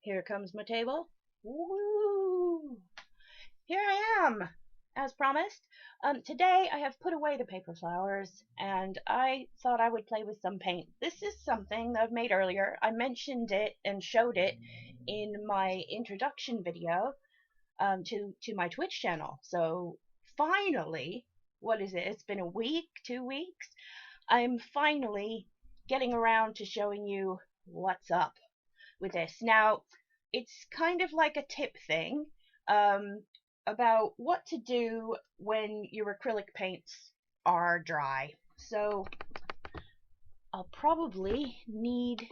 Here comes my table. Woo! Here I am, as promised. Today I have put away the paper flowers, and I thought I would play with some paint. This is something that I've made earlier. I mentioned it and showed it in my introduction video to my Twitch channel. So finally, what is it? It's been a week, 2 weeks. I'm finally getting around to showing you what's up with this. Now, it's kind of like a tip thing um, about what to do when your acrylic paints are dry. So, I'll probably need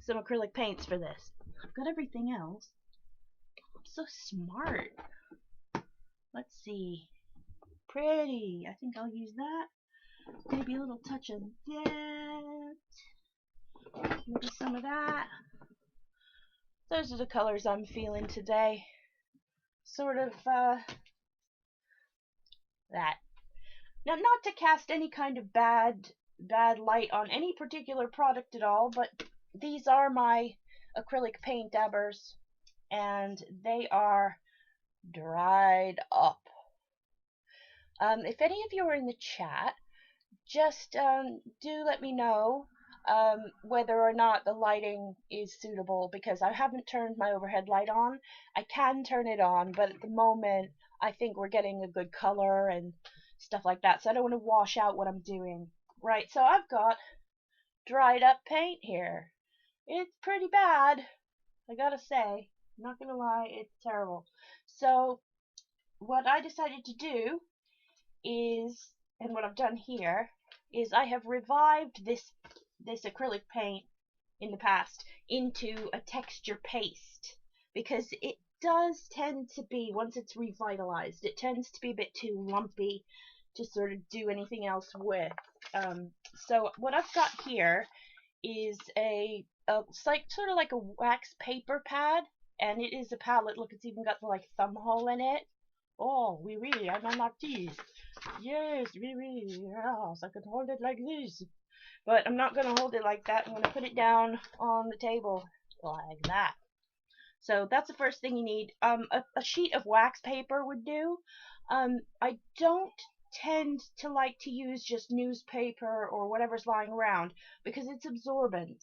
some acrylic paints for this. I've got everything else. I'm so smart. Let's see. Pretty. I think I'll use that. Maybe a little touch of that. Maybe some of that. Those are the colors I'm feeling today. Sort of that. Now, not to cast any kind of bad light on any particular product at all, but these are my acrylic paint dabbers, and they are dried up. If any of you are in the chat, just do let me know whether or not the lighting is suitable, because I haven't turned my overhead light on. I can turn it on, but at the moment I think we're getting a good color and stuff like that, so I don't want to wash out what I'm doing. Right, so I've got dried up paint here. It's pretty bad, I gotta say. I'm not gonna lie, it's terrible. So what I decided to do is, and what I've done here, is I have revived this acrylic paint in the past into a texture paste, because it does tend to be, once it's revitalized, it tends to be a bit too lumpy to sort of do anything else with. So what I've got here is it's like sort of like a wax paper pad, and it is a palette. Look, it's even got the like thumb hole in it. Oh, oui, oui, I'm an artiste. Yes, oui, oui, yes, I can hold it like this. But I'm not going to hold it like that. I'm going to put it down on the table like that. So that's the first thing you need. A sheet of wax paper would do. I don't tend to like to use just newspaper or whatever's lying around, because it's absorbent.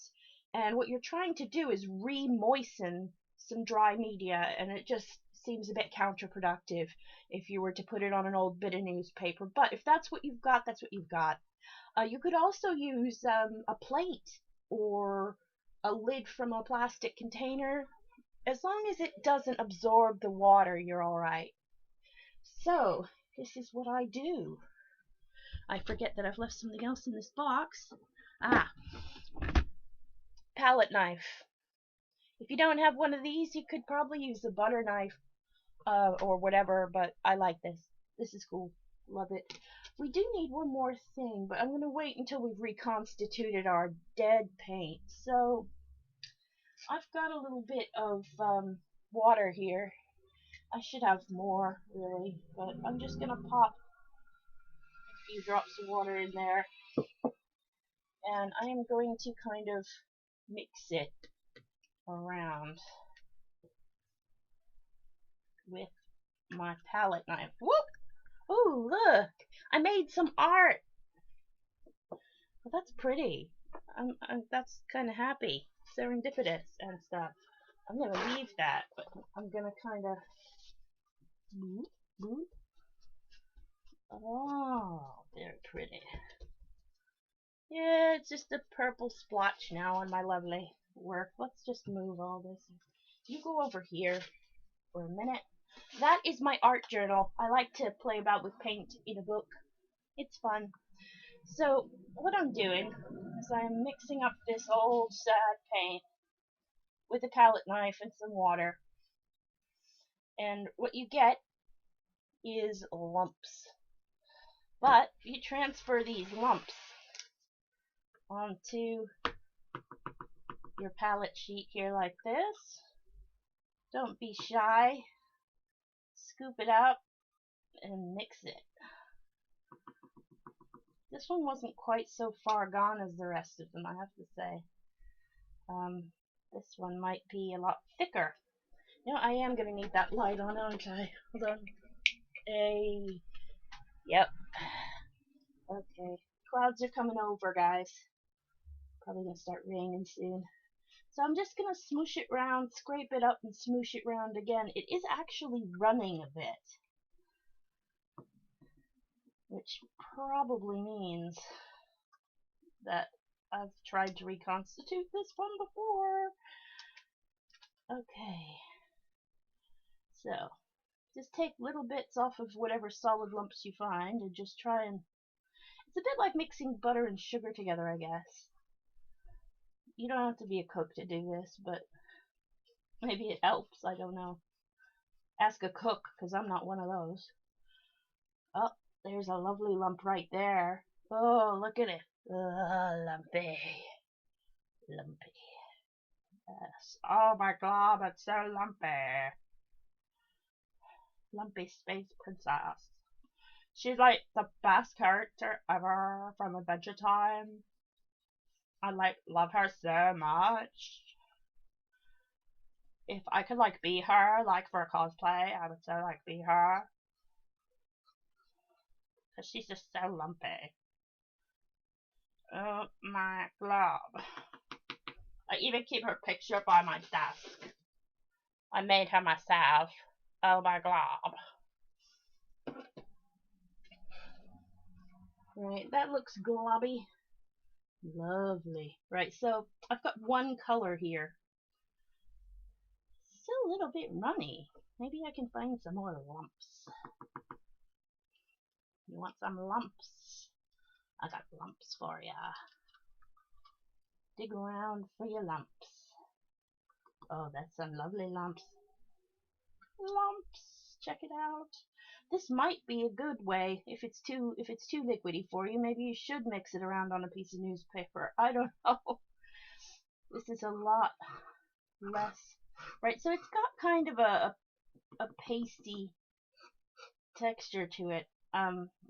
And what you're trying to do is re-moisten some dry media, and it just seems a bit counterproductive if you were to put it on an old bit of newspaper. But if that's what you've got, that's what you've got. You could also use a plate or a lid from a plastic container. As long as it doesn't absorb the water, you're alright. So, this is what I do. I forget that I've left something else in this box. Ah, palette knife. If you don't have one of these, you could probably use a butter knife or whatever, but I like this. This is cool. Love it. We do need one more thing, but I'm going to wait until we've reconstituted our dead paint. So, I've got a little bit of water here. I should have more, really, but I'm just going to pop a few drops of water in there, and I am going to kind of mix it around with my palette knife. Whoop! Ooh, look! I made some art! Well, that's pretty. That's kind of happy. Serendipitous and stuff. I'm going to leave that, but I'm going to kind of... Boop, boop. Oh, very pretty. Yeah, it's just a purple splotch now on my lovely work. Let's just move all this. You go over here for a minute. That is my art journal. I like to play about with paint in a book. It's fun. So, what I'm doing is I'm mixing up this old sad paint with a palette knife and some water. And what you get is lumps. But you transfer these lumps onto your palette sheet here like this. Don't be shy. Scoop it out and mix it. This one wasn't quite so far gone as the rest of them, I have to say. This one might be a lot thicker. You know, I am going to need that light on, aren't I? Hold on. Yep. Okay. Clouds are coming over, guys. Probably going to start raining soon. So I'm just going to smoosh it round, scrape it up, and smoosh it round again. It is actually running a bit, which probably means that I've tried to reconstitute this one before. Okay. So, just take little bits off of whatever solid lumps you find and just try and... It's a bit like mixing butter and sugar together, I guess. You don't have to be a cook to do this, but maybe it helps, I don't know. Ask a cook, because I'm not one of those. Oh, there's a lovely lump right there. Oh, look at it. Lumpy. Lumpy. Yes. Oh my god, it's so lumpy. Lumpy Space Princess. She's like the best character ever from Adventure Time. I love her so much. If I could be her, for a cosplay, I would so be her. Cause she's just so lumpy. Oh my glob. I even keep her picture by my desk. I made her myself. Oh my glob. Right, that looks globby. Lovely. Right, so I've got one color here. Still a little bit runny. Maybe I can find some more lumps. You want some lumps? I got lumps for ya. Dig around for your lumps. Oh, that's some lovely lumps. Lumps! Check it out. This might be a good way. If it's too liquidy for you, maybe you should mix it around on a piece of newspaper. I don't know. This is a lot less. Right, so it's got kind of a pasty texture to it.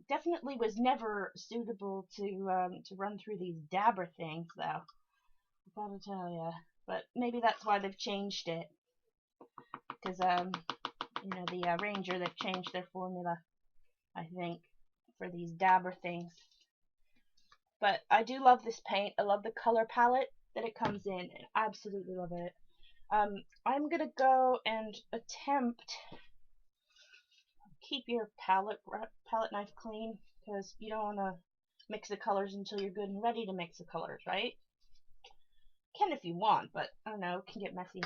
Definitely was never suitable to run through these dabber things, though. I gotta tell ya. But maybe that's why they've changed it. Because you know, the Ranger, they've changed their formula, I think, for these dabber things. But I do love this paint. I love the color palette that it comes in. I absolutely love it. I'm gonna go and attempt keep your palette knife clean, because you don't want to mix the colors until you're good and ready to mix the colors, right? Can if you want, but I don't know, it can get messy.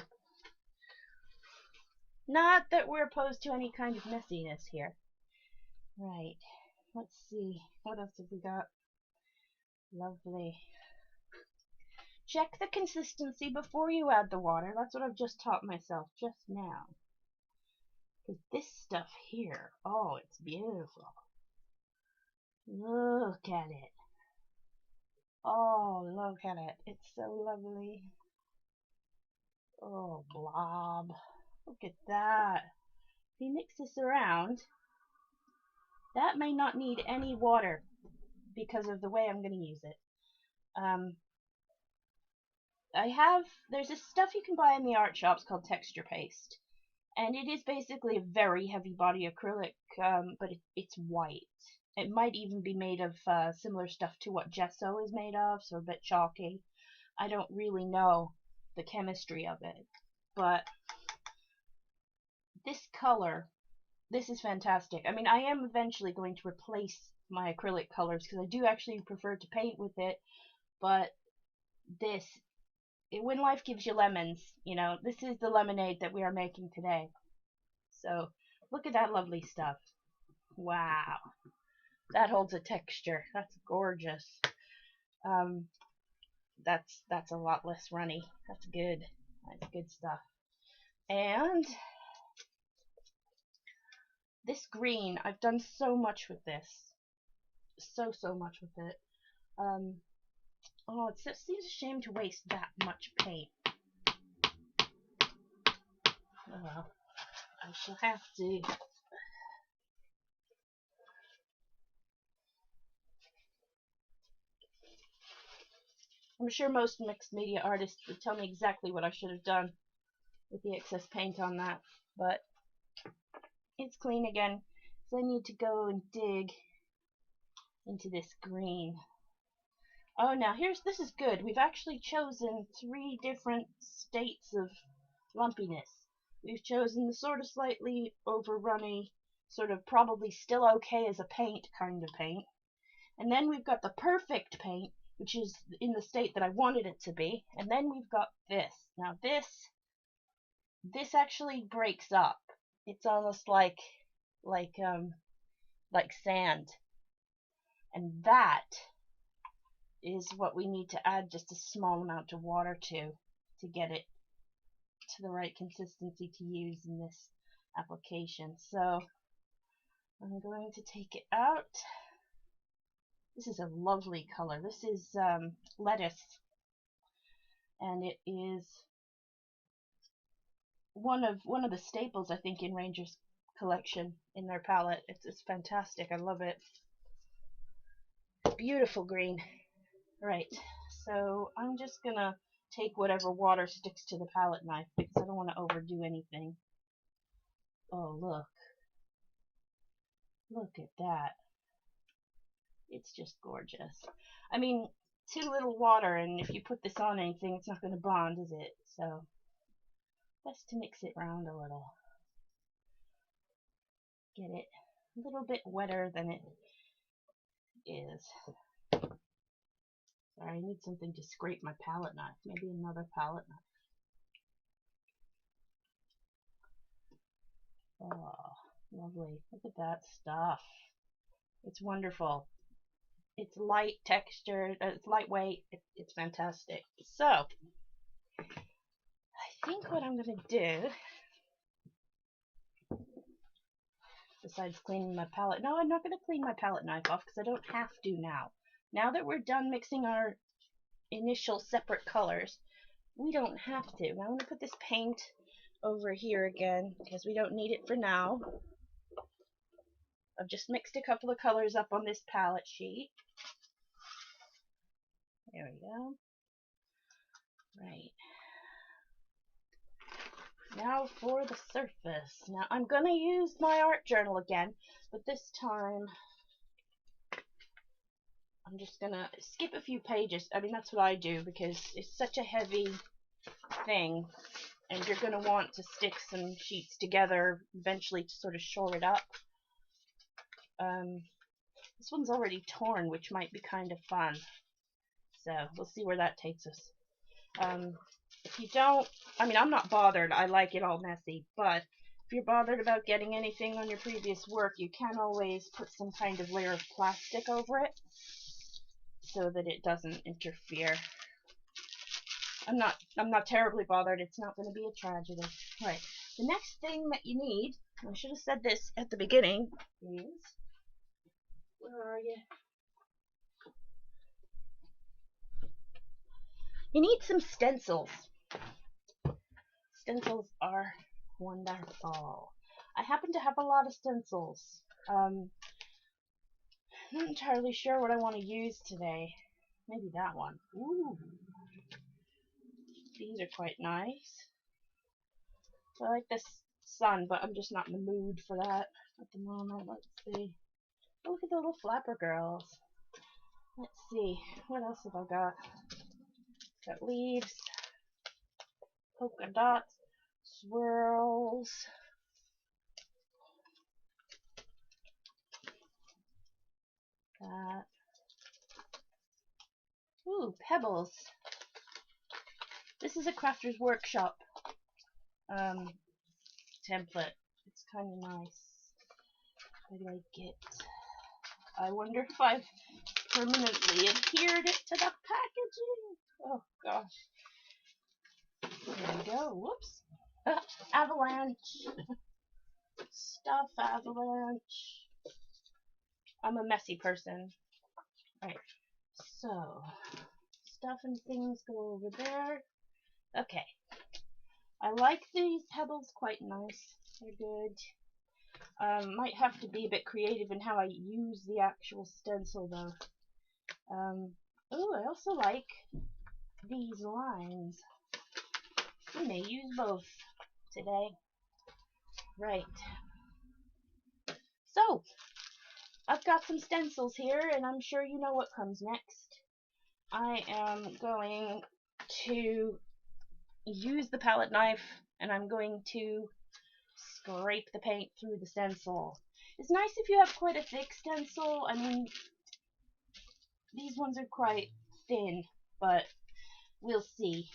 Not that we're opposed to any kind of messiness here. Right, let's see, what else have we got? Lovely. Check the consistency before you add the water. That's what I've just taught myself just now. Because this stuff here, oh, it's beautiful. Look at it. Oh, look at it. It's so lovely. Oh, blob. Look at that. If you mix this around, that may not need any water because of the way I'm going to use it. There's this stuff you can buy in the art shops called texture paste. And it is basically a very heavy body acrylic, but it's white. It might even be made of similar stuff to what gesso is made of, so a bit chalky. I don't really know the chemistry of it, but this color, this is fantastic. I mean, I am eventually going to replace my acrylic colors because I do actually prefer to paint with it, but when life gives you lemons, you know, this is the lemonade that we are making today. So, look at that lovely stuff. Wow. That holds a texture. That's gorgeous. That's a lot less runny. That's good. That's good stuff. And this green, I've done so much with this. So much with it. Oh, it seems a shame to waste that much paint. Oh well. I shall have to. I'm sure most mixed media artists would tell me exactly what I should have done with the excess paint on that, but it's clean again, so I need to go and dig into this green. Oh, now this is good. We've actually chosen 3 different states of lumpiness. We've chosen the sort of slightly overrunny, sort of probably still okay as a paint kind of paint. And then we've got the perfect paint, which is in the state that I wanted it to be. And then we've got this. Now this actually breaks up. It's almost like sand. And that is what we need to add just a small amount of water to get it to the right consistency to use in this application. So I'm going to take it out. This is a lovely color. This is lettuce, and it is one of the staples, I think, in Ranger's collection in their palette. It's fantastic. I love it. Beautiful green. Right. So I'm just gonna take whatever water sticks to the palette knife because I don't want to overdo anything. Oh, look. Look at that. It's just gorgeous. I mean, too little water, and if you put this on anything, it's not going to bond, is it? So, best to mix it around a little. Get it a little bit wetter than it is. Sorry, I need something to scrape my palette knife. Maybe another palette knife. Oh, lovely. Look at that stuff. It's wonderful. It's light textured, it's lightweight, it's fantastic. So, I think what I'm going to do, besides cleaning my palette, no, I'm not going to clean my palette knife off because I don't have to now. Now that we're done mixing our initial separate colors, we don't have to. Now I'm going to put this paint over here again because we don't need it for now. I've just mixed a couple of colors up on this palette sheet. There we go. Right. Now for the surface. Now I'm going to use my art journal again, but this time I'm just going to skip a few pages. I mean, that's what I do because it's such a heavy thing, and you're going to want to stick some sheets together eventually to sort of shore it up. This one's already torn, which might be kind of fun. So we'll see where that takes us. If you don't, I mean, I'm not bothered. I like it all messy, but if you're bothered about getting anything on your previous work, you can always put some kind of layer of plastic over it so that it doesn't interfere. I'm not terribly bothered. It's not going to be a tragedy. Right. The next thing that you need, I should have said this at the beginning, is, where are you? You need some stencils. Stencils are wonderful. I happen to have a lot of stencils. I'm not entirely sure what I want to use today. Maybe that one. Ooh. These are quite nice. I like this sun, but I'm just not in the mood for that at the moment. Let's see. Oh, look at the little flapper girls. Let's see. What else have I got? Got leaves, polka dots, swirls. That. Ooh, pebbles. This is a Crafter's Workshop template. It's kind of nice. I like it. I wonder if I've permanently adhered it to the packaging. Oh gosh. There we go. Whoops. Avalanche. Stuff avalanche. I'm a messy person. Right. So, stuff and things go over there. Okay. I like these pebbles quite nice. They're good. Might have to be a bit creative in how I use the actual stencil though. Oh, I also like these lines. We may use both today. Right. So, I've got some stencils here, and I'm sure you know what comes next. I am going to use the palette knife, and I'm going to scrape the paint through the stencil. It's nice if you have quite a thick stencil. I mean, these ones are quite thin, but we'll see.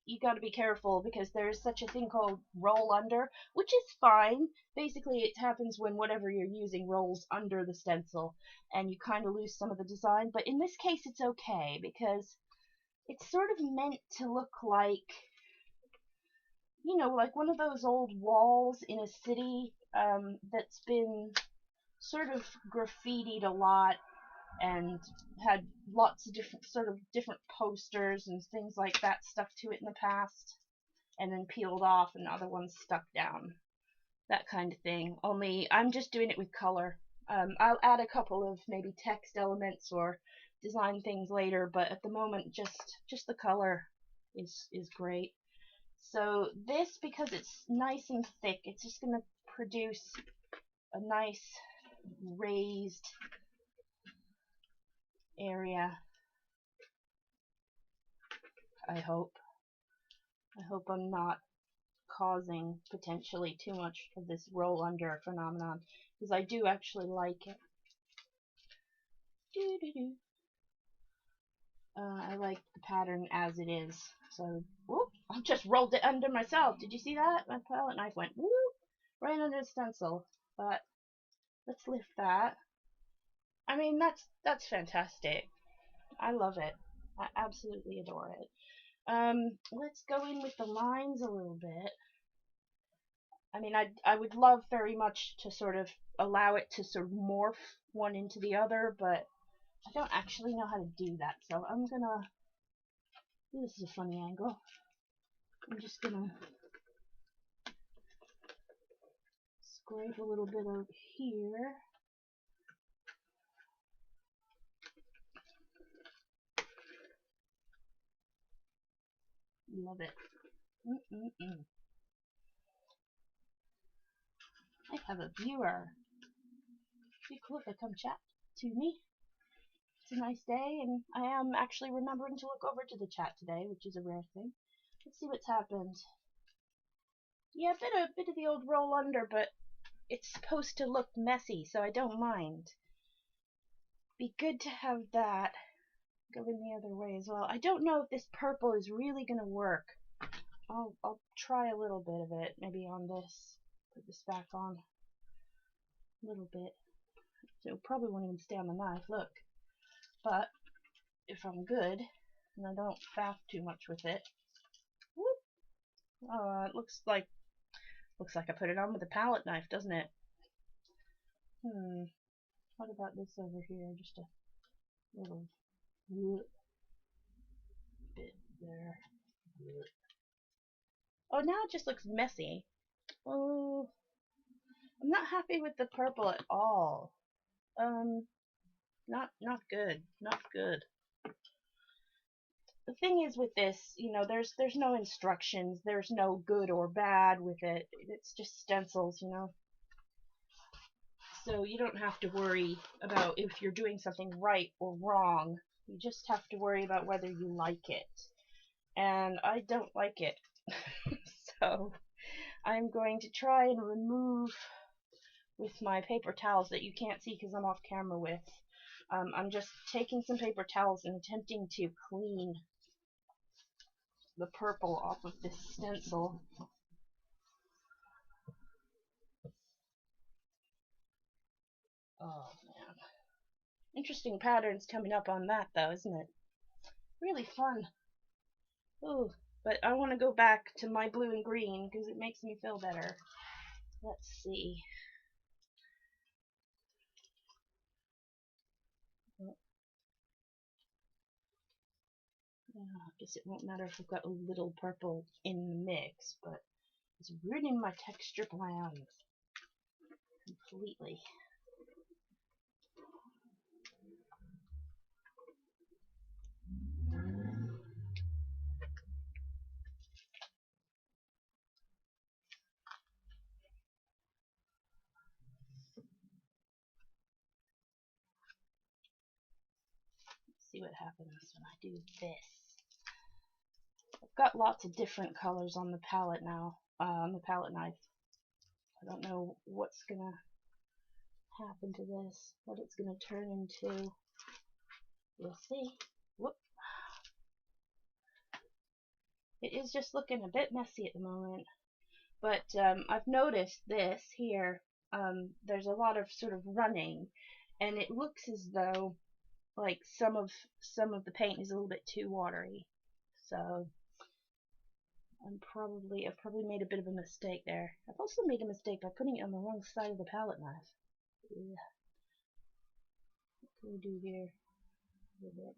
You got to be careful because there's such a thing called roll under, which is fine. Basically, it happens when whatever you're using rolls under the stencil and you kind of lose some of the design. But in this case, it's okay because it's sort of meant to look like, you know, like one of those old walls in a city that's been sort of graffitied a lot and had lots of different posters and things like that stuck to it in the past, and then peeled off and other ones stuck down. That kind of thing. Only I'm just doing it with color. I'll add a couple of maybe text elements or design things later, but at the moment just the color is great. So this, because it's nice and thick, it's just going to produce a nice raised area. I hope I'm not causing potentially too much of this roll under phenomenon, because I do actually like it. I like the pattern as it is. So, whoop, I just rolled it under myself. Did you see that? My palette knife went whoop, right under the stencil. But let's lift that. I mean, that's fantastic. I love it. I absolutely adore it. Let's go in with the lines a little bit. I mean, I would love very much to sort of allow it to sort of morph one into the other, but I don't actually know how to do that, so I'm gonna... This is a funny angle. I'm just gonna scrape a little bit over here. Love it. I have a viewer. Be cool if they come chat to me. It's a nice day, and I am actually remembering to look over to the chat today, which is a rare thing. Let's see what's happened. Yeah, a bit of the old roll under, but it's supposed to look messy, so I don't mind. Be good to have that going the other way as well. I don't know if this purple is really going to work. I'll try a little bit of it, maybe on this. Put this back on a little bit. So it probably won't even stay on the knife, look. But if I'm good and I don't faff too much with it, whoop, it looks like I put it on with a palette knife, doesn't it? What about this over here? Just a little bit there. Oh, now it just looks messy. Oh, I'm not happy with the purple at all. Not good. Not good. The thing is with this, you know, there's no instructions. There's no good or bad with it. It's just stencils, you know. So you don't have to worry about if you're doing something right or wrong. You just have to worry about whether you like it. And I don't like it. So I'm going to try and remove with my paper towels that you can't see because I'm off camera with. I'm just taking some paper towels and attempting to clean the purple off of this stencil. Oh man. Interesting patterns coming up on that though, isn't it? Really fun. Ooh, but I want to go back to my blue and green because it makes me feel better. Let's see. I guess it won't matter if I've got a little purple in the mix, but it's ruining my texture plans completely. see what happens when I do this. I've got lots of different colors on the palette now, on the palette knife. I don't know what's gonna happen to this, what it's gonna turn into. We'll see. Whoop. It is just looking a bit messy at the moment, but I've noticed this here. There's a lot of sort of running, and it looks as though like some of the paint is a little bit too watery. So I've probably made a bit of a mistake there. I've also made a mistake by putting it on the wrong side of the palette knife. Yeah. What can we do here with it?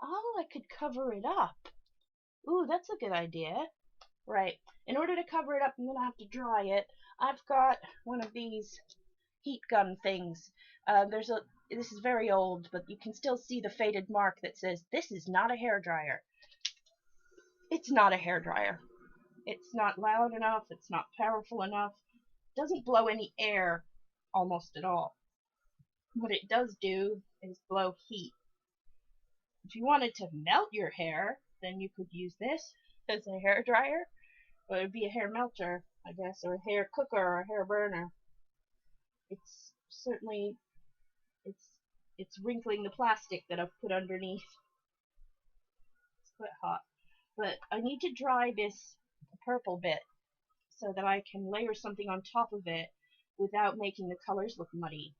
Oh, I could cover it up. Ooh, that's a good idea. Right. In order to cover it up, I'm gonna have to dry it. I've got one of these heat gun things. This is very old, but you can still see the faded mark that says, "This is not a hairdryer." It's not a hairdryer. It's not loud enough, it's not powerful enough, it doesn't blow any air almost at all. What it does do is blow heat. If you wanted to melt your hair, then you could use this as a hairdryer, but it would be a hair melter, I guess, or a hair cooker or a hair burner. It's certainly, it's wrinkling the plastic that I've put underneath. It's quite hot. But I need to dry this purple bit so that I can layer something on top of it without making the colors look muddy.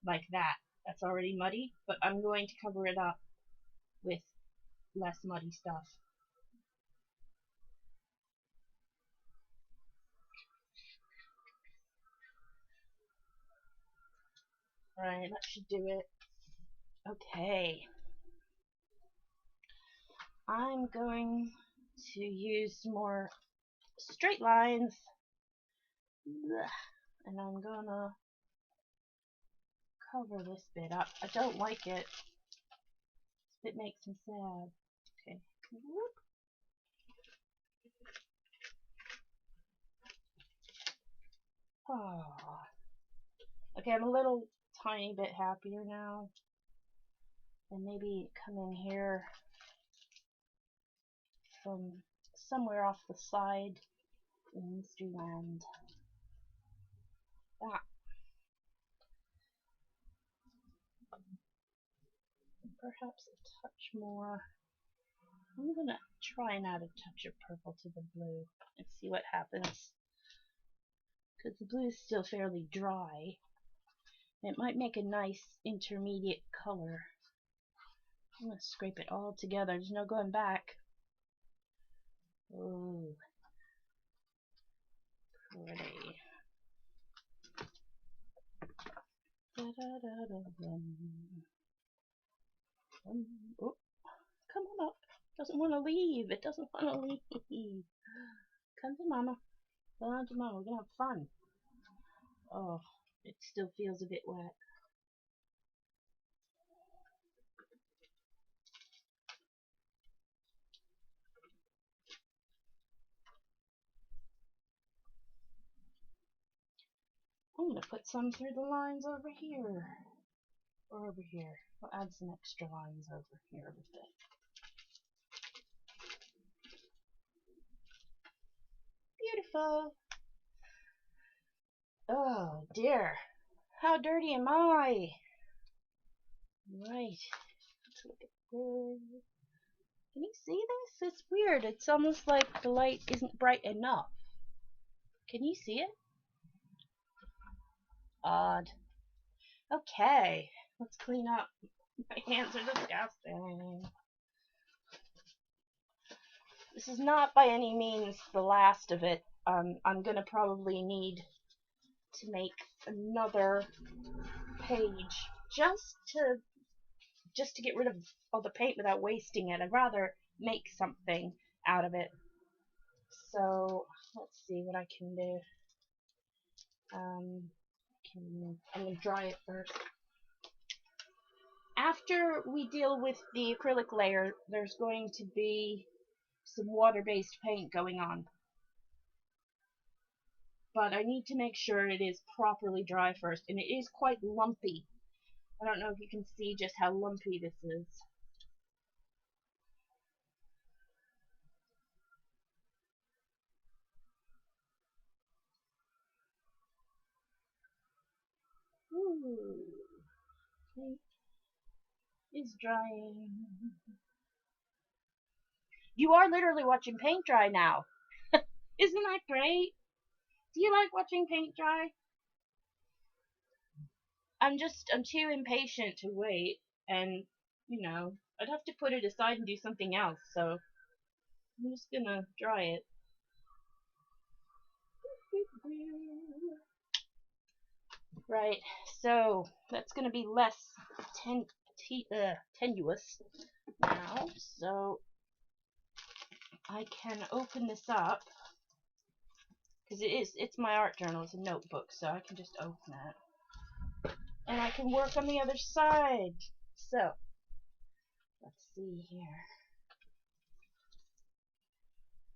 Like that. That's already muddy, but I'm going to cover it up with less muddy stuff. Alright, that should do it. Okay. I'm going to use more straight lines. And I'm gonna cover this bit up. I don't like it. This bit makes me sad. Okay. Oh. Okay, I'm a little tiny bit happier now. And maybe come in here from somewhere off the side in Mystery Land. That. Perhaps a touch more. I'm gonna try and add a touch of purple to the blue and see what happens. Because the blue is still fairly dry. It might make a nice intermediate color. I'm gonna scrape it all together. There's no going back. Ooh. Pretty. Oh, come on up. Doesn't want to leave. It doesn't want to leave. Come to mama. Come on to mama. We're gonna have fun. Oh, it still feels a bit wet. I'm gonna put some through the lines over here. Or over here. We'll add some extra lines over here with it. Beautiful. Oh dear. How dirty am I? Right. Let's look at this. Can you see this? It's weird. It's almost like the light isn't bright enough. Can you see it? Odd. Okay. Let's clean up. My hands are disgusting. This is not by any means the last of it. I'm gonna probably need to make another page just to get rid of all the paint without wasting it. I'd rather make something out of it. So let's see what I can do. I'm gonna dry it first. After we deal with the acrylic layer, there's going to be some water-based paint going on. but I need to make sure it is properly dry first, and it is quite lumpy. I don't know if you can see just how lumpy this is. Ooh, paint is drying. You are literally watching paint dry now. Isn't that great? Do you like watching paint dry? I'm too impatient to wait, and, I'd have to put it aside and do something else, so I'm just gonna dry it. Right, so that's gonna be less tenuous now, so I can open this up, because it's my art journal, it's a notebook, so I can just open it. And I can work on the other side. So, let's see here.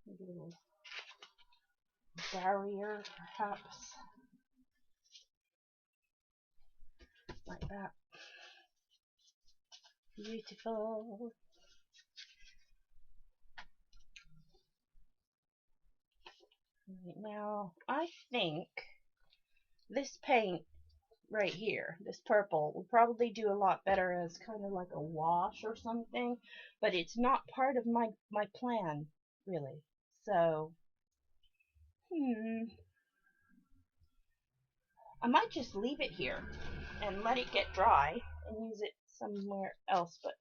Maybe a little barrier, perhaps. Like that. Beautiful. Right, now, I think this paint right here, this purple, will probably do a lot better as kind of like a wash or something, but it's not part of my plan, really. So, I might just leave it here and let it get dry and use it somewhere else, but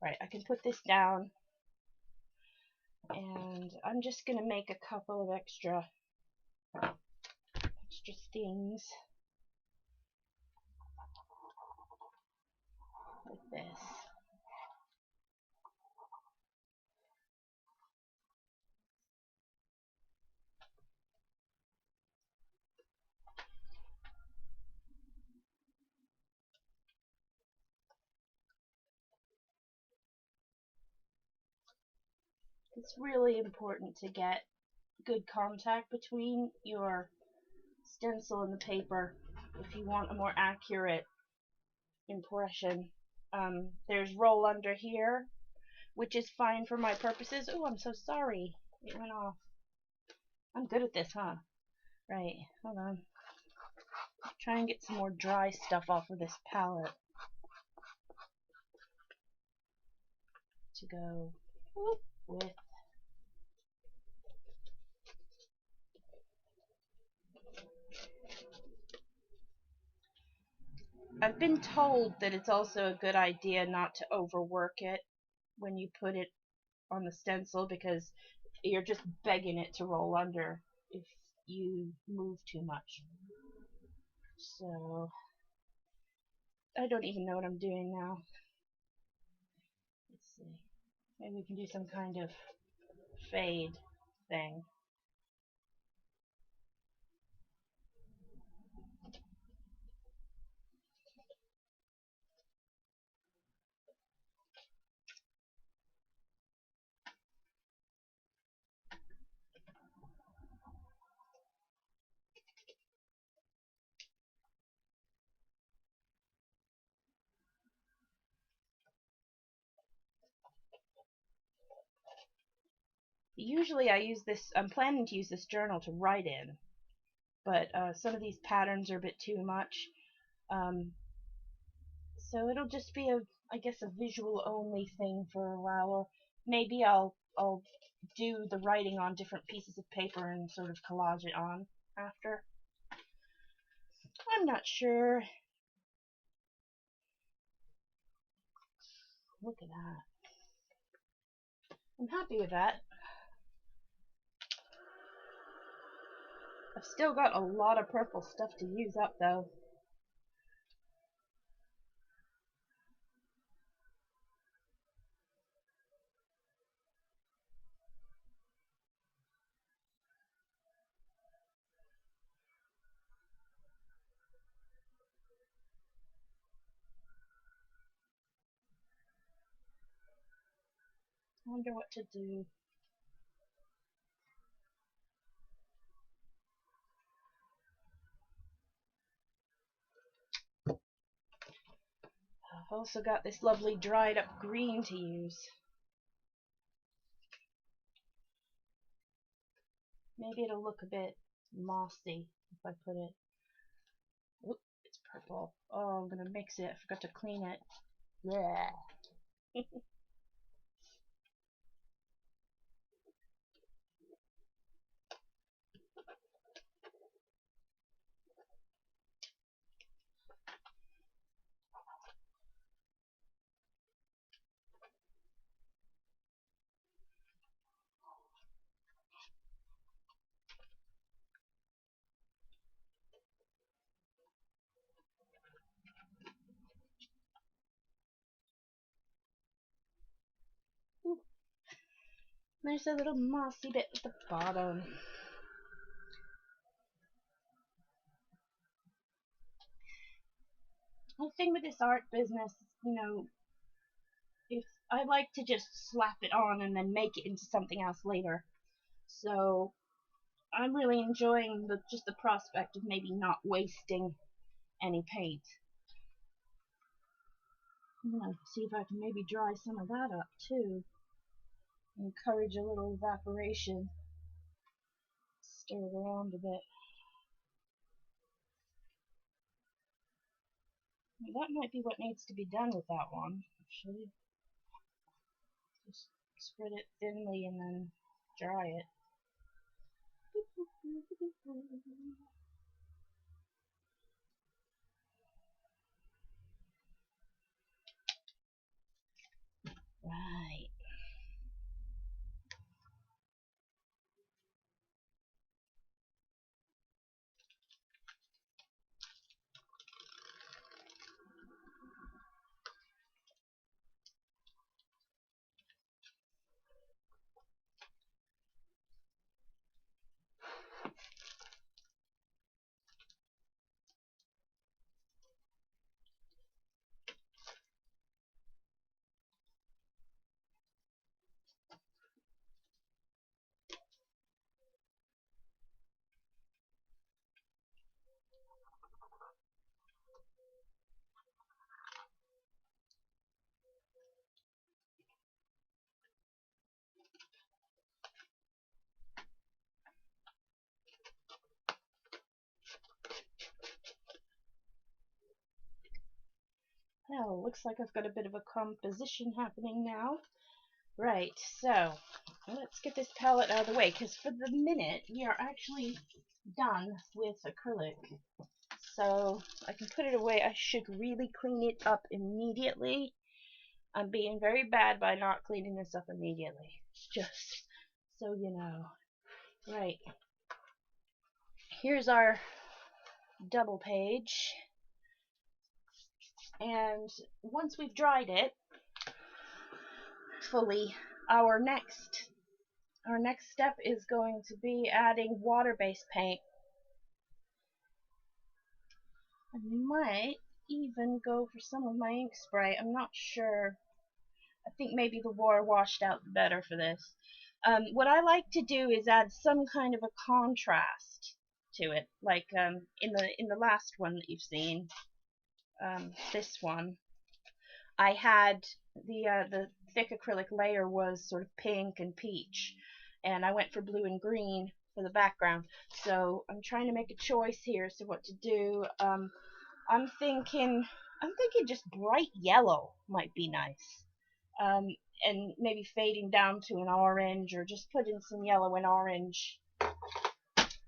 right, I can put this down, and I'm just gonna make a couple of extra things with this. It's really important to get good contact between your stencil and the paper if you want a more accurate impression. There's roll under here, which is fine for my purposes. Oh, I'm so sorry. It went off. I'm good at this, huh? Right, hold on. Try and get some more dry stuff off of this palette to go with. I've been told that it's also a good idea not to overwork it when you put it on the stencil, because you're just begging it to roll under if you move too much. So, I don't even know what I'm doing now. Let's see. Maybe we can do some kind of fade thing. Usually I'm planning to use this journal to write in, but some of these patterns are a bit too much. So it'll just be I guess, a visual only thing for a while, or maybe I'll do the writing on different pieces of paper and sort of collage it on after. I'm not sure. Look at that. I'm happy with that. I've still got a lot of purple stuff to use up, though. I wonder what to do. I've also got this lovely dried up green to use. Maybe it'll look a bit mossy if I put it. Oop, it's purple. Oh, I'm gonna mix it. I forgot to clean it. Yeah. There's a little mossy bit at the bottom. The thing with this art business, you know, if I like to just slap it on and then make it into something else later. So I'm really enjoying just the prospect of maybe not wasting any paint. I'm gonna see if I can maybe dry some of that up too. Encourage a little evaporation. Stir it around a bit. That might be what needs to be done with that one, actually. Just spread it thinly and then dry it. Right. Well, looks like I've got a bit of a composition happening now. Right, so let's get this palette out of the way, because for the minute we are actually done with acrylic. So I can put it away. I should really clean it up immediately. I'm being very bad by not cleaning this up immediately. Just so you know. Right. Here's our double page. And once we've dried it fully, our next step is going to be adding water-based paint. I might even go for some of my ink spray. I'm not sure. I think maybe the water washed out the better for this. What I like to do is add some kind of a contrast to it, like in the last one that you've seen, this one. I had the thick acrylic layer was sort of pink and peach, and I went for blue and green for the background. So I'm trying to make a choice here as to what to do. I'm thinking just bright yellow might be nice, and maybe fading down to an orange, or just putting some yellow and orange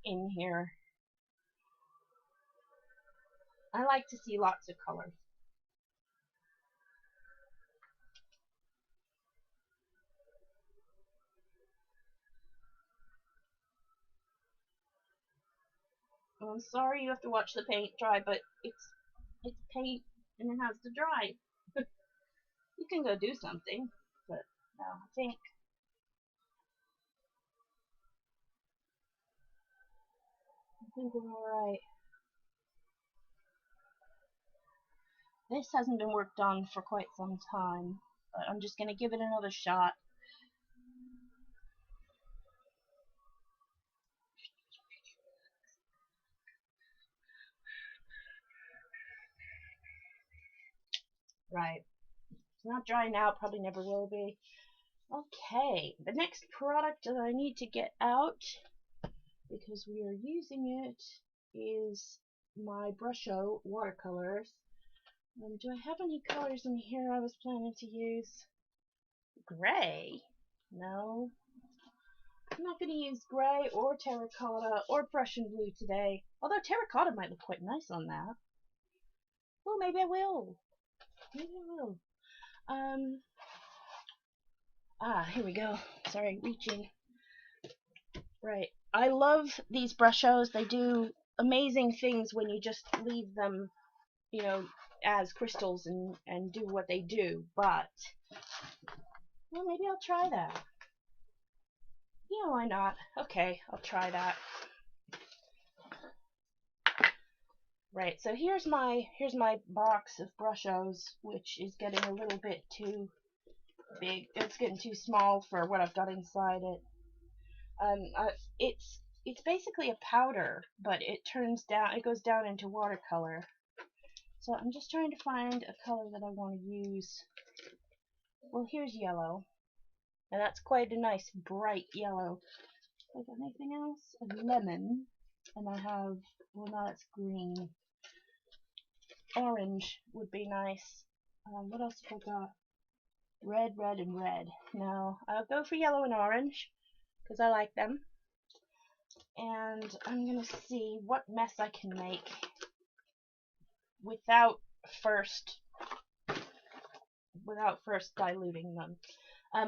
in here. I like to see lots of colors. I'm sorry you have to watch the paint dry, but it's paint and it has to dry. You can go do something, but no, I think we're alright. This hasn't been worked on for quite some time, but I'm just gonna give it another shot. Right. It's not dry now, probably never will be. Okay, the next product that I need to get out, because we are using it, is my Brusho watercolors. Do I have any colors in here I was planning to use? Gray? No. I'm not going to use gray or terracotta or Prussian blue today. Although terracotta might look quite nice on that. Oh, maybe I will. Maybe I will. Here we go. Sorry, reaching. Right. I love these Brushos. They do amazing things when you just leave them, as crystals and do what they do. But, well, maybe I'll try that. Yeah, why not? Okay, I'll try that. Right, so here's my box of Brushos, which is getting a little bit too big. It's getting too small for what I've got inside it. It's basically a powder, but it goes down into watercolor. So I'm just trying to find a color that I want to use. Well, here's yellow, and that's quite a nice bright yellow. I got anything else? A lemon, and I have, well, now it's green. Orange would be nice. What else have I got? Red, red, and red. No, I'll go for yellow and orange because I like them. And I'm gonna see what mess I can make without first diluting them.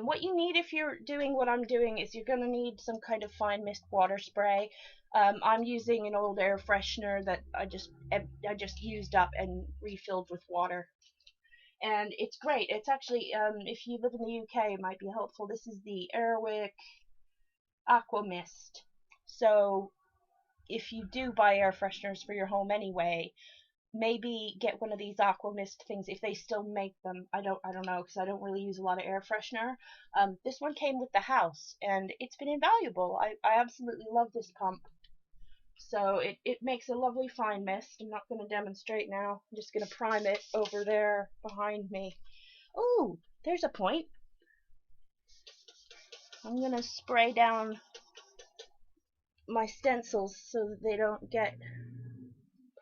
What you need if you're doing what I'm doing is you're gonna need some kind of fine mist water spray. I'm using an old air freshener that I just used up and refilled with water. And it's great. It's actually, if you live in the UK, it might be helpful. This is the Airwick Aqua Mist. So if you do buy air fresheners for your home anyway, maybe get one of these Aqua Mist things if they still make them. I don't know, because I don't really use a lot of air freshener. This one came with the house, and it's been invaluable. I absolutely love this pump. So it makes a lovely fine mist. I'm not going to demonstrate now. I'm just going to prime it over there behind me. Ooh, there's a point. I'm going to spray down my stencils so that they don't get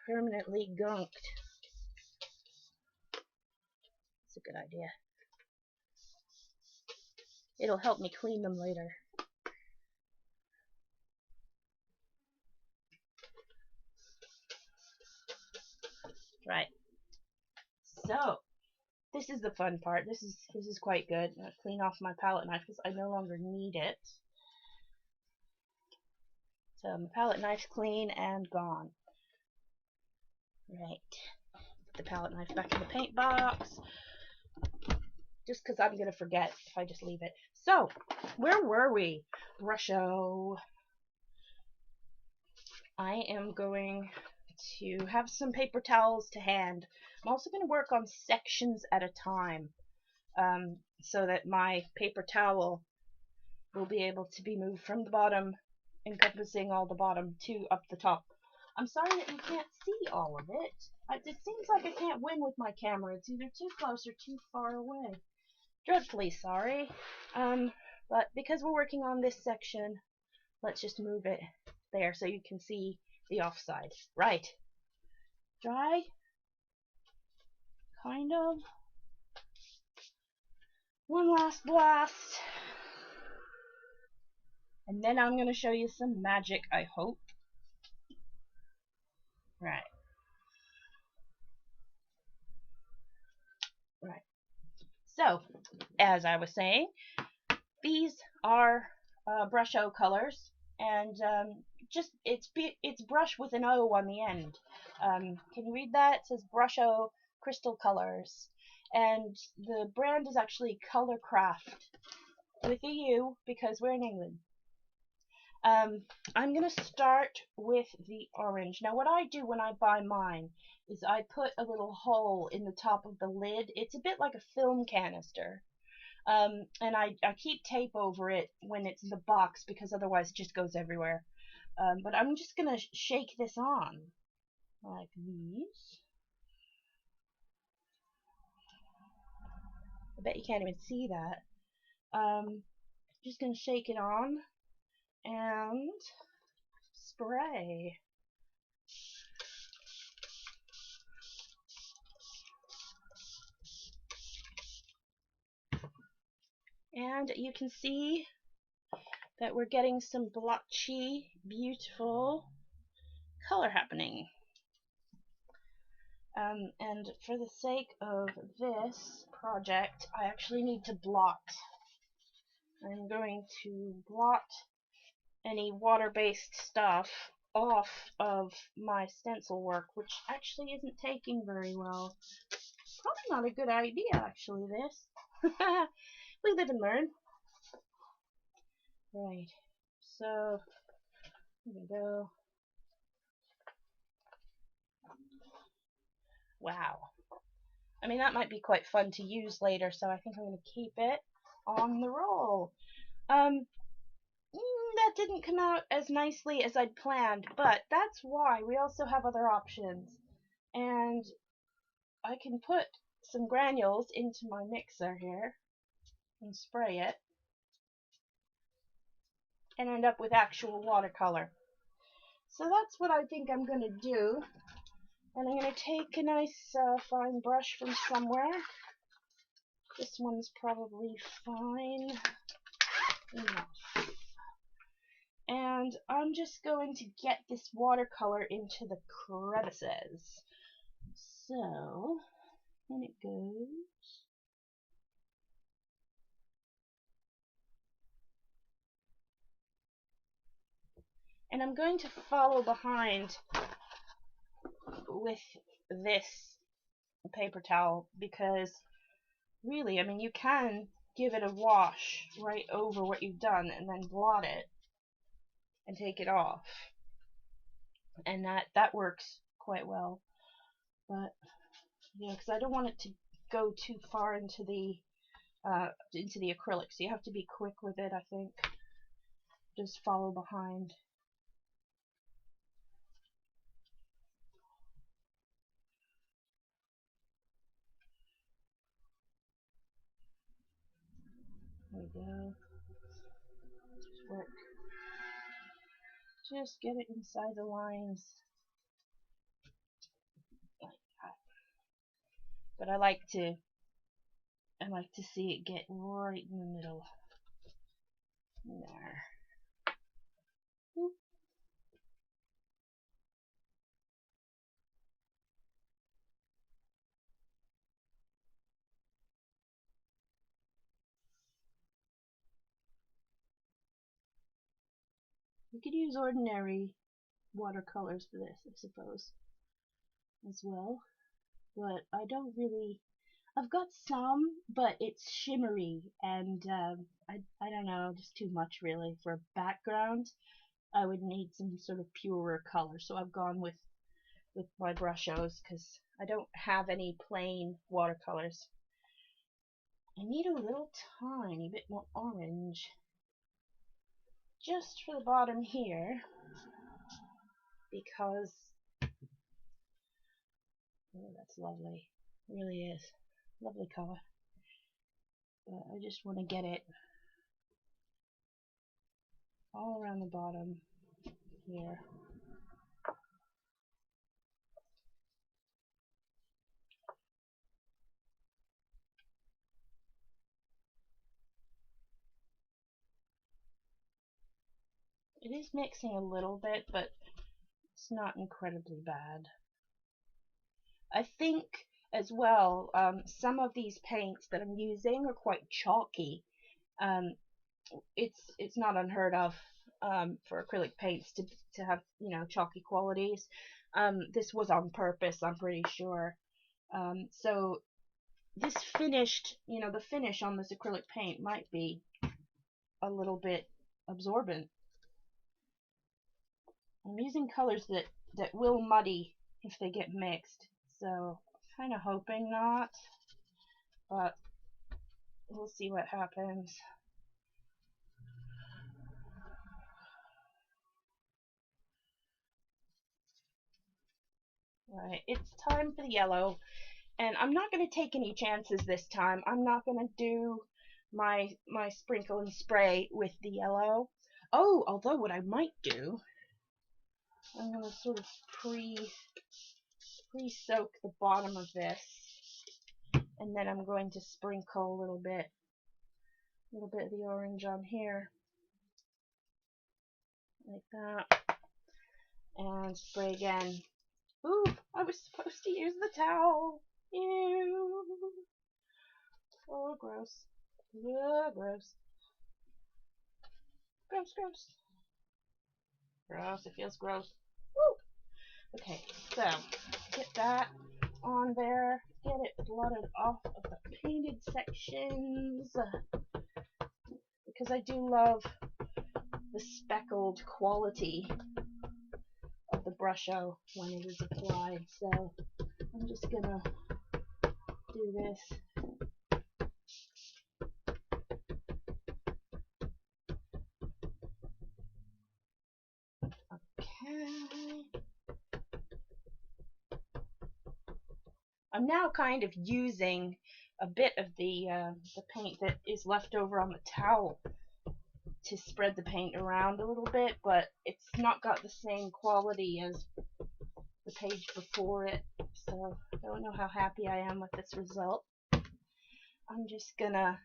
permanently gunked. It's a good idea. It'll help me clean them later. Right. So, this is the fun part. This is quite good. I'm gonna clean off my palette knife because I no longer need it. So my palette knife's clean and gone. Right. Put the palette knife back in the paint box. Just because I'm gonna forget if I just leave it. So, where were we? Brusho. I am going to have some paper towels to hand. I'm also going to work on sections at a time, so that my paper towel will be able to be moved from the bottom, encompassing all the bottom, to up the top. I'm sorry that you can't see all of it. It seems like I can't win with my camera. It's either too close or too far away. Dreadfully sorry. But because we're working on this section, let's just move it there so you can see the offside. Right. Dry. Kind of. One last blast. And then I'm going to show you some magic, I hope. Right. Right. So, as I was saying, these are Brusho colors, and it's brush with an O on the end. Can you read that? It says Brusho Crystal Colors, and the brand is actually Colorcraft with a U because we're in England. I'm gonna start with the orange. Now, what I do when I buy mine is I put a little hole in the top of the lid. It's a bit like a film canister. And I keep tape over it when it's in the box because otherwise it just goes everywhere. But I'm just gonna shake this on like these. bet you can't even see that. Just gonna shake it on and spray. And you can see that we're getting some blotchy, beautiful color happening. And for the sake of this project, I actually need to blot. I'm going to blot any water-based stuff off of my stencil work, which actually isn't taking very well. Probably not a good idea, actually, this. We live and learn. Right, so here we go. Wow. I mean, that might be quite fun to use later, so I think I'm going to keep it on the roll. That didn't come out as nicely as I'd planned, but that's why we also have other options. And I can put some granules into my mixer here and spray it and end up with actual watercolor. So that's what I think I'm going to do. And I'm going to take a nice fine brush from somewhere. This one's probably fine. And I'm just going to get this watercolor into the crevices. So, in it goes. And I'm going to follow behind with this paper towel because really, I mean, you can give it a wash right over what you've done and then blot it and take it off. And that works quite well. But, you know, because I don't want it to go too far into the acrylic, so you have to be quick with it, I think. Just follow behind. There we go. Just work. Just get it inside the lines. Like that. But I like to see it get right in the middle. There. Boop. You could use ordinary watercolors for this, I suppose, as well. But I don't really. I've got some, but it's shimmery, and I don't know, just too much really for a background. I would need some sort of purer color, so I've gone with my Brushos because I don't have any plain watercolors. I need a little tiny bit more orange just for the bottom here because oh, that's lovely. It really is. Lovely color. But I just want to get it all around the bottom here. It is mixing a little bit, but it's not incredibly bad. I think as well, some of these paints that I'm using are quite chalky. It's not unheard of for acrylic paints to have, you know, chalky qualities. This was on purpose, I'm pretty sure. So this finished, you know, the finish on this acrylic paint might be a little bit absorbent. I'm using colors that will muddy if they get mixed, so kind of hoping not, but we'll see what happens. Right, it's time for the yellow, And I'm not going to take any chances this time. I'm not going to do my sprinkle and spray with the yellow. Oh, although what I might do, I'm going to sort of pre-soak the bottom of this, and then I'm going to sprinkle a little bit of the orange on here, like that, and spray again. Ooh, I was supposed to use the towel. Ew. Oh, gross. Yeah, gross. Gross, gross. Gross, it feels gross. Woo! Okay, so, get that on there. Get it blotted off of the painted sections. Because I do love the speckled quality of the Brusho when it is applied. So, I'm just gonna do this. Okay. I'm now kind of using a bit of the paint that is left over on the towel to spread the paint around a little bit, but it's not got the same quality as the page before it, so I don't know how happy I am with this result. I'm just gonna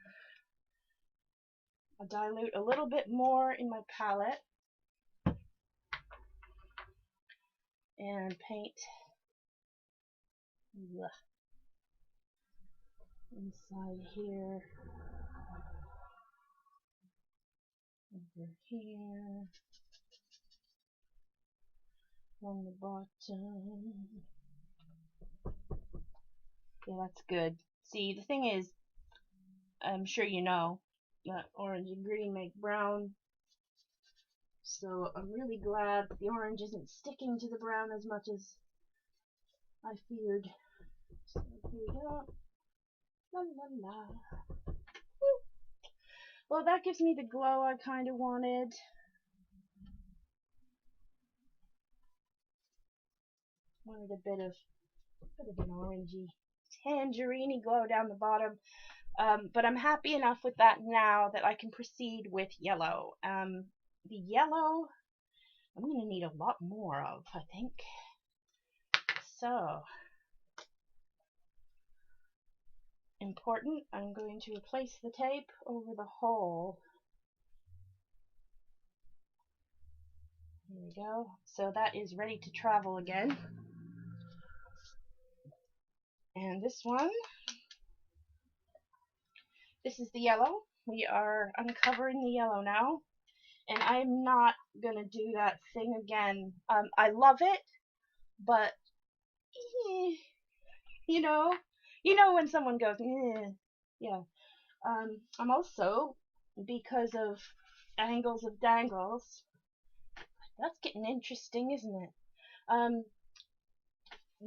dilute a little bit more in my palette and paint inside here, over here, on the bottom. Yeah, that's good. See, the thing is, I'm sure you know that orange and green make brown, so I'm really glad that the orange isn't sticking to the brown as much as I feared. So here we go. La la la. Woo. Well, that gives me the glow I kind of wanted. Wanted a bit of an orangey, tangerine glow down the bottom. But I'm happy enough with that now that I can proceed with yellow. The yellow, I'm going to need a lot more of, I think. So, important, I'm going to replace the tape over the hole. Here we go. So that is ready to travel again. And this one, this is the yellow. We are uncovering the yellow now. And I'm not going to do that thing again. I love it, but, you know when someone goes, yeah. I'm also, because of angles of dangles, that's getting interesting, isn't it?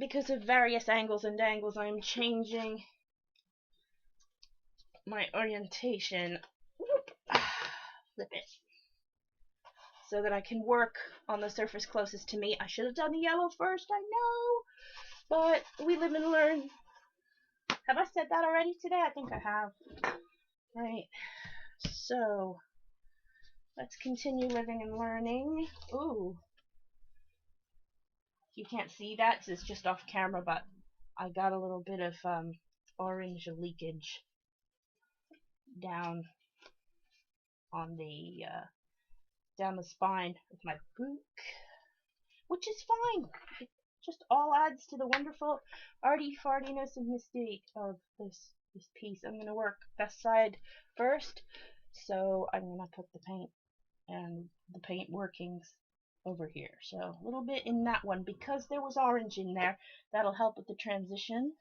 Because of various angles and dangles, I'm changing my orientation. Flip it. So that I can work on the surface closest to me. I should have done the yellow first, I know, but we live and learn. Have I said that already today? I think I have. Right. So, let's continue living and learning. Ooh. You can't see that because it's just off camera, but I got a little bit of orange leakage down on the down the spine of my book, which is fine. It just all adds to the wonderful arty fartiness and mystique of this piece. I'm going to work this side first, so I'm going to put the paint and the paint workings over here. So a little bit in that one, because there was orange in there, that'll help with the transition.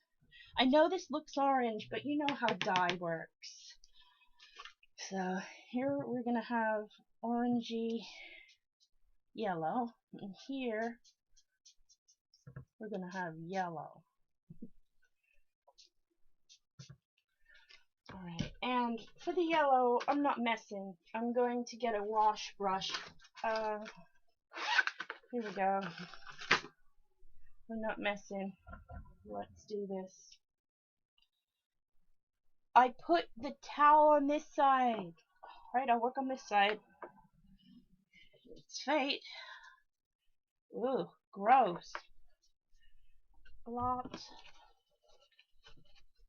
I know this looks orange, but you know how dye works. So here we're going to have orangey yellow, and here we're going to have yellow. Alright, and for the yellow, I'm not messing. I'm going to get a wash brush. Here we go. I'm not messing. Let's do this. I put the towel on this side. Alright, I'll work on this side. It's fate. Ooh, gross. Blot.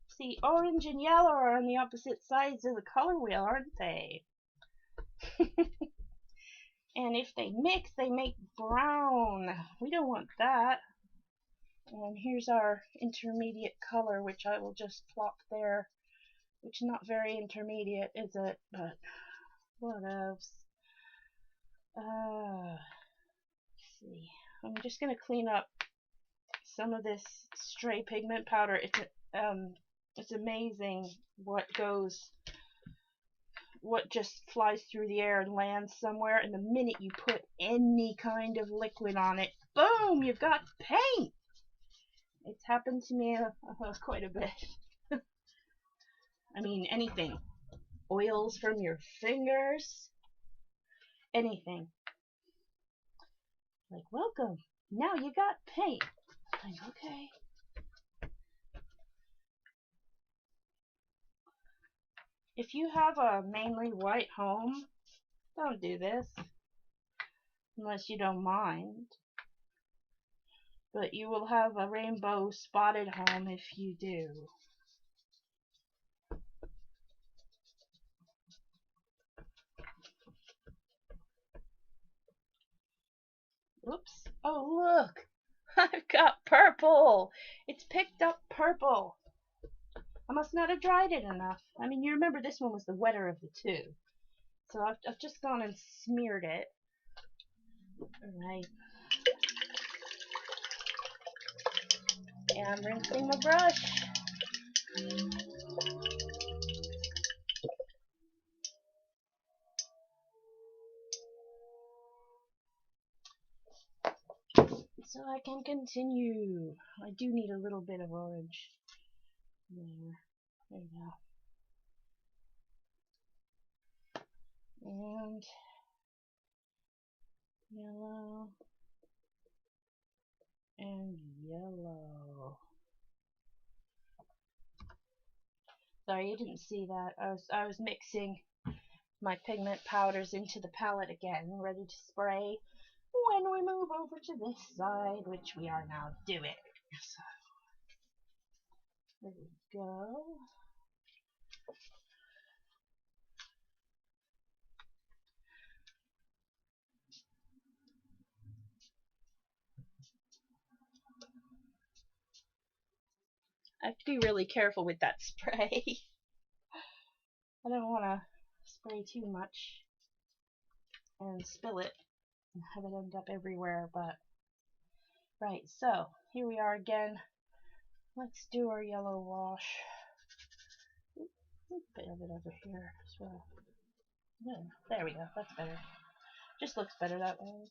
See, orange and yellow are on the opposite sides of the color wheel, aren't they? And if they mix, they make brown. We don't want that. And here's our intermediate color, which I will just plop there. Which is not very intermediate, is it? But what else? Let's see. I'm just gonna clean up some of this stray pigment powder. It's amazing what just flies through the air and lands somewhere, and the minute you put any kind of liquid on it, boom, you've got paint. It's happened to me quite a bit. I mean, anything. Oils from your fingers, anything. Like, welcome, now you got paint. Like, okay. If you have a mainly white home, don't do this. Unless you don't mind. But you will have a rainbow spotted home if you do. Oops. Oh, look! I've got purple! It's picked up purple! I must not have dried it enough. I mean, you remember this one was the wetter of the two. So I've just gone and smeared it. Alright. And I'm rinsing my brush. So I can continue. I do need a little bit of orange. There you go. And yellow. And yellow. Sorry, you didn't see that. I was mixing my pigment powders into the palette again, ready to spray when we move over to this side, which we are now doing. So, there we go. I have to be really careful with that spray. I don't want to spray too much and spill it and have it end up everywhere, but right, so here we are again. Let's do our yellow wash. A bit of it over here as well. Yeah, there we go, that's better. Just looks better that way.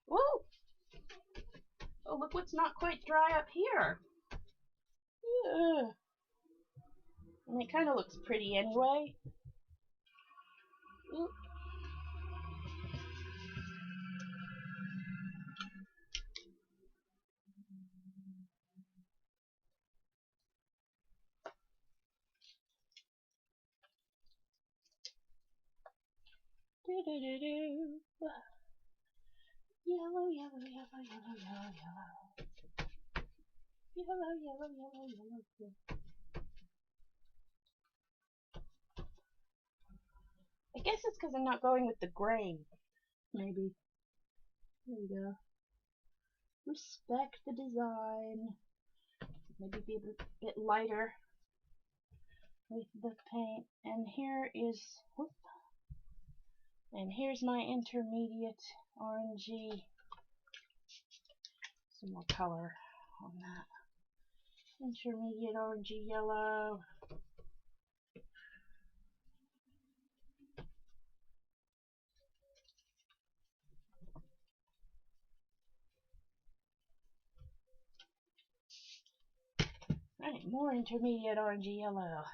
Woo! Oh, look what's not quite dry up here. Ugh. And it kind of looks pretty anyway. Ooh. Do do do do. Yellow, yellow, yellow, yellow, yellow, yellow. Yellow, yellow, yellow, yellow, yellow. I guess it's because I'm not going with the grain. Maybe. There we go. Respect the design. Maybe be a bit lighter with the paint. And here is, whoop, and here's my intermediate orangey. Some more color on that. Intermediate orangey yellow. Alright, more intermediate orangey yellow.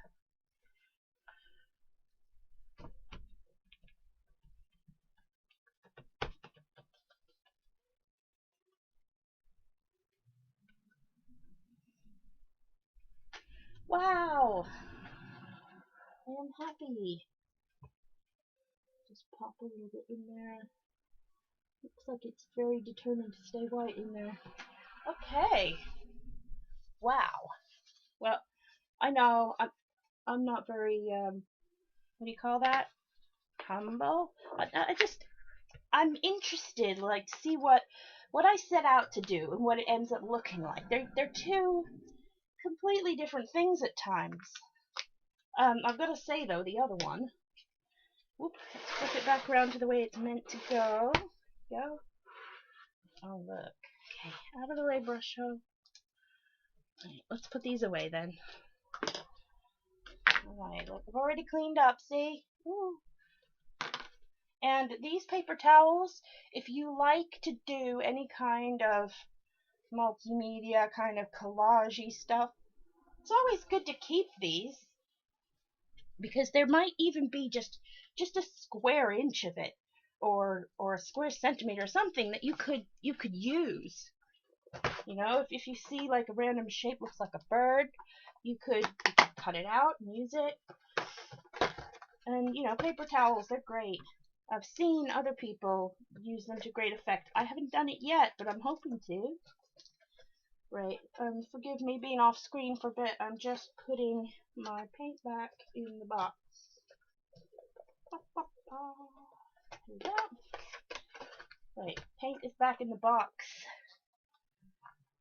Wow! I am happy. Just pop a little bit in there. Looks like it's very determined to stay white in there. Okay. Wow. Well, I know I'm not very what do you call that? Humble. I'm interested, like, to see what I set out to do and what it ends up looking like. They're two completely different things at times. I've got to say though, the other one. Whoop, let's flip it back around to the way it's meant to go. Go. Oh look. Okay, out of the way, brush hoe. Right, let's put these away then. Alright, look, I've already cleaned up, see? Ooh. And these paper towels, if you like to do any kind of multimedia kind of collage-y stuff, it's always good to keep these because there might even be just a square inch of it or a square centimeter, something that you could use. You know, if you see like a random shape looks like a bird, you could cut it out and use it. And you know, paper towels, they're great. I've seen other people use them to great effect. I haven't done it yet, but I'm hoping to. Right, forgive me being off screen for a bit. I'm just putting my paint back in the box. Here we go. Right, paint is back in the box.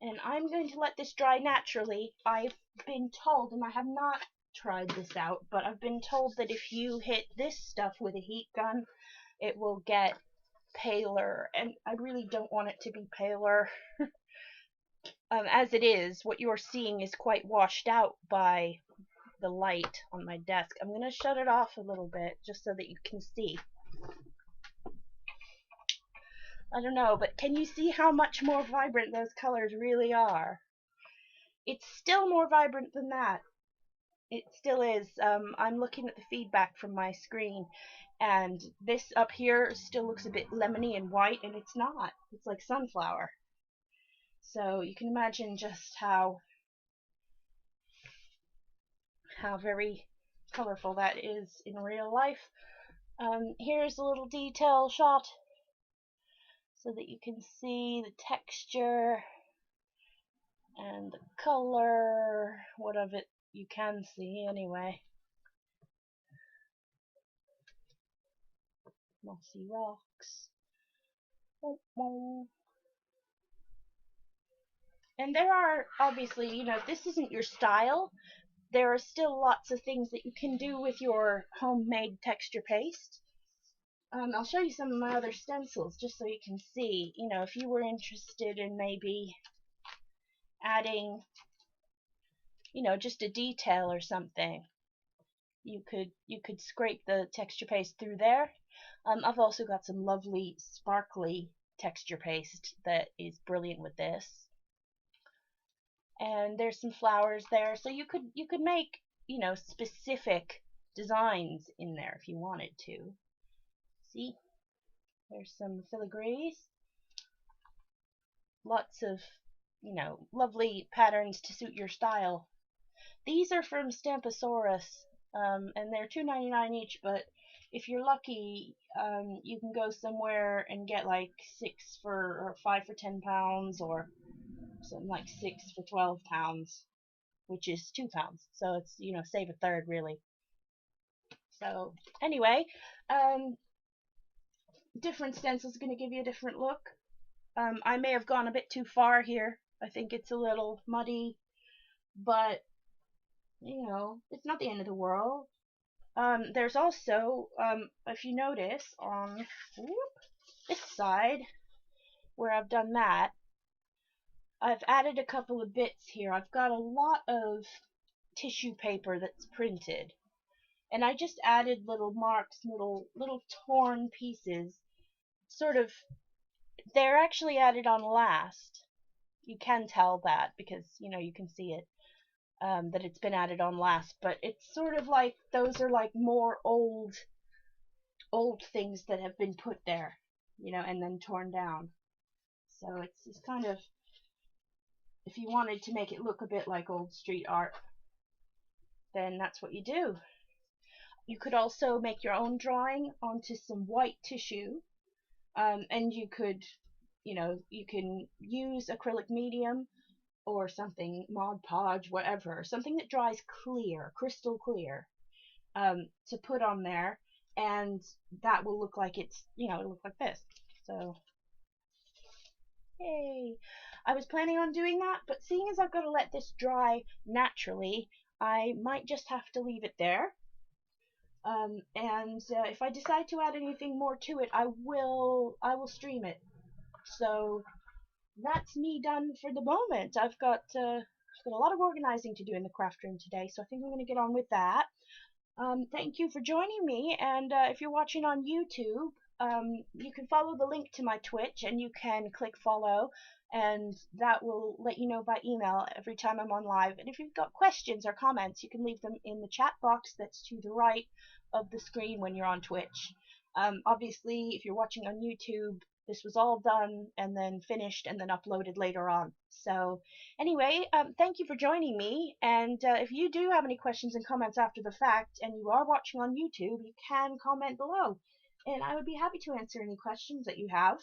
And I'm going to let this dry naturally. I've been told, and I have not tried this out, but I've been told that if you hit this stuff with a heat gun, it will get paler, and I really don't want it to be paler. As it is, what you're seeing is quite washed out by the light on my desk. I'm going to shut it off a little bit just so that you can see. I don't know, but can you see how much more vibrant those colors really are? It's still more vibrant than that. It still is. I'm looking at the feedback from my screen, and this up here still looks a bit lemony and white, and it's not. It's like sunflower. So you can imagine just how very colorful that is in real life. Here's a little detail shot so that you can see the texture and the color, what of it you can see anyway. Mossy rocks. And there are, obviously, you know, if this isn't your style, there are still lots of things that you can do with your homemade texture paste. I'll show you some of my other stencils just so you can see, you know, if you were interested in maybe adding, you know, just a detail or something, you could scrape the texture paste through there. I've also got some lovely sparkly texture paste that is brilliant with this. And there's some flowers there, so you could make, you know, specific designs in there if you wanted to. See, there's some filigrees, lots of, you know, lovely patterns to suit your style. These are from Stamposaurus, and they're $2.99 each, but if you're lucky, you can go somewhere and get like 6 for, or 5 for £10, or something like 6 for £12, which is £2. So it's, you know, save a third really. So anyway, different stencils are going to give you a different look. I may have gone a bit too far here. I think it's a little muddy, but you know, it's not the end of the world. There's also, if you notice on this side where I've done that, I've added a couple of bits here. I've got a lot of tissue paper that's printed, and I just added little marks, little torn pieces. Sort of, they're actually added on last. You can tell that because, you know, you can see it. That it's been added on last, but it's sort of like those are like more old things that have been put there, you know, and then torn down. So it's kind of, if you wanted to make it look a bit like old street art, then that's what you do. You could also make your own drawing onto some white tissue, and you could, you can use acrylic medium or something, Mod Podge, whatever, something that dries clear, crystal clear, to put on there, and that will look like it'll look like this. So, yay! I was planning on doing that, but seeing as I've got to let this dry naturally, I might just have to leave it there. And if I decide to add anything more to it, I will stream it. So that's me done for the moment. I've got a lot of organizing to do in the craft room today, so I think I'm going to get on with that. Thank you for joining me, and if you're watching on YouTube, you can follow the link to my Twitch, and you can click follow, and that will let you know by email every time I'm on live. And if you've got questions or comments, you can leave them in the chat box that's to the right of the screen when you're on Twitch. Obviously, if you're watching on YouTube, this was all done and then finished and then uploaded later on. So anyway, thank you for joining me. And if you do have any questions and comments after the fact and you are watching on YouTube, you can comment below. And I would be happy to answer any questions that you have.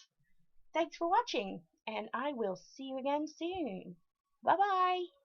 Thanks for watching, and I will see you again soon. Bye bye!